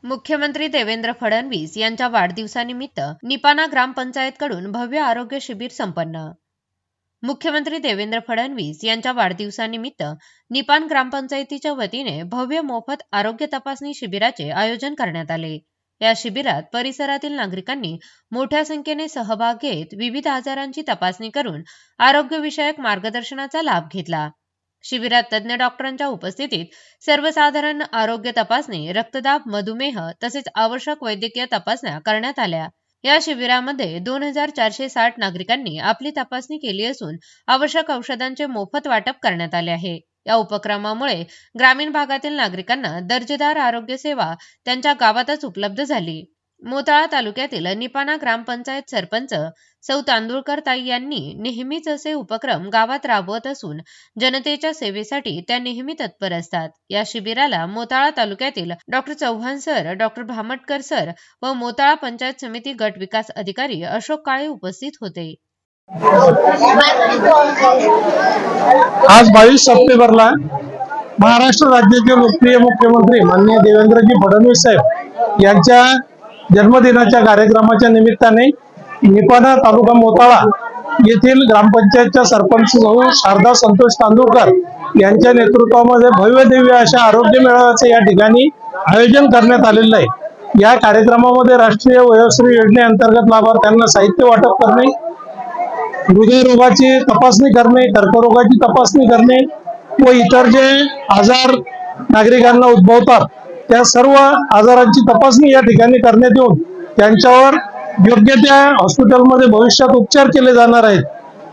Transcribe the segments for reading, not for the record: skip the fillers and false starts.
मुख्यमंत्री देवेंद्र फडणवीस यांच्या वाढदिवसानिमित्त निपाणा ग्रामपंचायतकडून भव्य आरोग्य शिबिर संपन्न। मुख्यमंत्री देवेंद्र फडणवीस यांच्या वाढदिवसानिमित्त निपाण ग्रामपंचायतीच्या वतीने भव्य मोफत आरोग्य तपासणी शिबिराचे आयोजन करण्यात आले। या शिबिरात परिसरातील नागरिकांनी मोठ्या संख्येने सहभाग घेत विविध आजारांची तपासणी करून आरोग्यविषयक मार्गदर्शनाचा लाभ घेतला। शिबिरात तज्ञ डॉक्टरांच्या उपस्थितीत सर्वसाधारण आरोग्य तपासणी, रक्तदाब, मधुमेह तसेच आवश्यक वैद्यकीय तपासण्या करण्यात आल्या। या शिबिरामध्ये 2460 नागरिकांनी आपली तपासणी केली असून आवश्यक औषधांचे मोफत वाटप करण्यात आले आहे। या उपक्रमामुळे ग्रामीण भागातील नागरिकांना दर्जेदार आरोग्य सेवा त्यांच्या गावातच उपलब्ध झाली। मोताळा तालुक्यातील निपाणा ग्रामपंचायत सरपंच सौ तांदुळकर ताई यांनी नेहमीच असे उपक्रम गावात राबवत असून जनतेच्या सेवेसाठी त्या नेहमी तत्पर असतात। या शिबिराला मोताळा तालुक्यातील doctor Chavan sir, doctor Bhamatkar sir व मोताळा पंचायत समिती गट विकास अधिकारी अशोक काळे उपस्थित होते। आज 22 सप्टेंबरला महाराष्ट्र राज्याचे लोकप्रिय मुख्यमंत्री माननीय देवेंद्रजी फडणवीस साहेब यांच्या जन्मदिनाच्या कार्यक्रमाच्या निमित्ताने निपाणा तालुका मोताळा येथील ग्रामपंचायतच्या सरपंच शारदा संतोष तांदुळकर यांच्या नेतृत्वामध्ये भव्य दिव्य अशा आरोग्य मेळाव्याचे या ठिकाणी आयोजन करण्यात आलेलं आहे। या कार्यक्रमामध्ये राष्ट्रीय वयोश्री योजनेअंतर्गत लाभार्थ्यांना साहित्य वाटप करणे, हृदयरोगाची तपासणी करणे, कर्करोगाची तपासणी करणे व इतर जे आजार नागरिकांना उद्भवतात त्या सर्व आजारांची तपासणी या ठिकाणी करण्यात येऊन त्यांच्यावर योग्य त्या हॉस्पिटलमध्ये भविष्यात उपचार केले जाणार आहेत।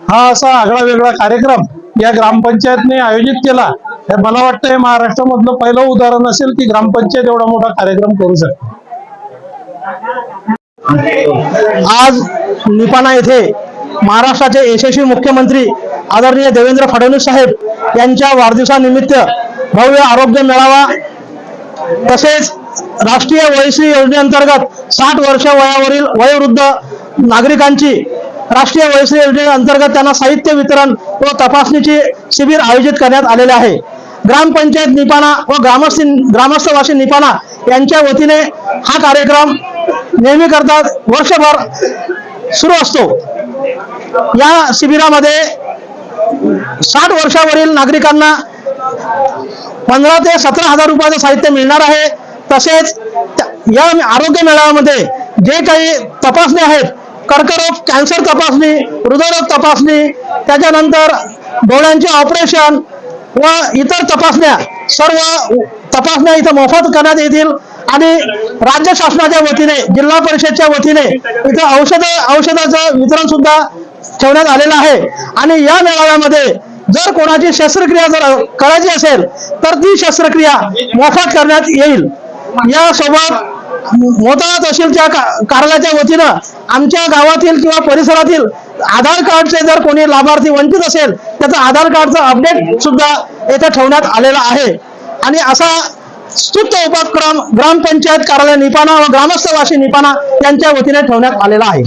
हा असा आगळा वेगळा कार्यक्रम या ग्रामपंचायतने आयोजित केला। मला वाटतं हे महाराष्ट्रामधलं पहिलं उदाहरण असेल की ग्रामपंचायत एवढा मोठा कार्यक्रम करू शकते। आज निपाणा येथे महाराष्ट्राचे यशस्वी मुख्यमंत्री आदरणीय देवेंद्र फडणवीस साहेब यांच्या वाढदिवसानिमित्त भव्य आरोग्य मेळावा तसेच राष्ट्रीय वयोश्री योजनेअंतर्गत 60 वर्ष वयावरील वयोवृद्ध नागरिकांची राष्ट्रीय वयोश्री योजनेअंतर्गत त्यांना साहित्य वितरण व तपासणीचे शिबिर आयोजित करण्यात आलेले आहे। ग्रामपंचायत निपाणा व ग्रामस्थवासी निपाणा यांच्या वतीने हा कार्यक्रम नेहमी करता वर्षभर सुरू असतो। या शिबिरामध्ये 60 वर्षावरील नागरिकांना 15 ते 17 हजार रुपयाचं साहित्य मिळणार आहे। तसेच या आरोग्य मेळाव्यामध्ये जे काही तपासणी आहेत, कर्करोग, कॅन्सर तपासणी, हृदयरोग तपासणी, त्याच्यानंतर डोळ्यांचे ऑपरेशन व इतर तपासण्या, सर्व तपासण्या इथं मोफत करण्यात येतील आणि राज्य शासनाच्या वतीने, जिल्हा परिषदच्या वतीने इथं औषधाचं वितरण सुद्धा ठेवण्यात आलेलं आहे। आणि या मेळाव्यामध्ये जर कोणाची शस्त्रक्रिया जर करायची असेल तर ती शस्त्रक्रिया मोफत करण्यात येईल। यासोबत मोताळा तहसीलच्या कार्यालयाच्या वतीनं आमच्या गावातील किंवा परिसरातील आधार कार्डचे जर कोणी लाभार्थी वंचित असेल त्याचं आधार कार्डचं अपडेट सुद्धा येथे ठेवण्यात आलेला आहे। आणि असा स्तुत्य उपक्रम ग्रामपंचायत कार्यालय निपाणा व ग्रामस्थवासी निपाणा यांच्या वतीने ठेवण्यात आलेला आहे।